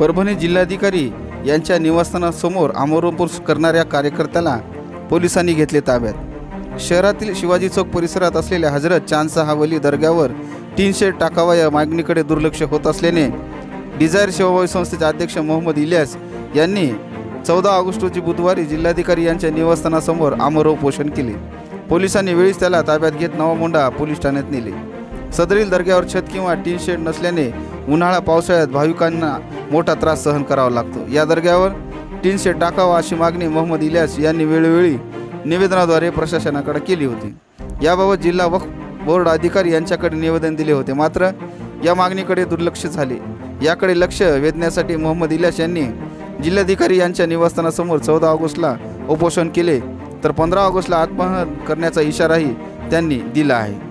परभणी जिल्हाधिकारी यांच्या निवासस्थानासमोर आमरण करणाऱ्या कार्यकर्त्याला पोलिसांनी घेतले ताब्यात। शहरातील शिवाजी चौक परिसरात असलेल्या हजरत चांदशाह वली दर्ग्यावर टीन शेड टाकावा या मागणीकडे दुर्लक्ष होत असल्याने डिझायर सेवाभावी संस्थेचे अध्यक्ष मोहम्मद इलियास यांनी 14 ऑगस्ट रोजी बुधवारी जिल्हाधिकारी यांच्या निवासस्थानासमोर आमरण उपोषण केले। पोलिसांनी वेळीच त्याला ताब्यात घेत नवामोंढा पोलीस ठाण्यात नेले। सदरील दर्ग्यावर छत किंवा टीन शेड नसल्याने उन्हाळा पावसाळ्यात भाविकांना मोठा त्रास सहन करावा लागतो। या दर्ग्यावर टीन शेड टाकावा अशी मागणी मोहम्मद इलियास यांनी वेळोवेळी निवेदनाद्वारे प्रशासनाकडे केली होती। याबाबत जिल्हा वक्फ बोर्ड अधिकारी यांच्याकडे निवेदन दिले होते, मात्र या मागणीकडे दुर्लक्ष झाले। याकडे लक्ष वेधण्यासाठी मोहम्मद इलियास यांनी जिल्हाधिकारी यांच्या निवासस्थानासमोर 14 ऑगस्टला उपोषण केले, तर 15 ऑगस्टला आत्महत्या करण्याचा इशाराही त्यांनी दिला आहे।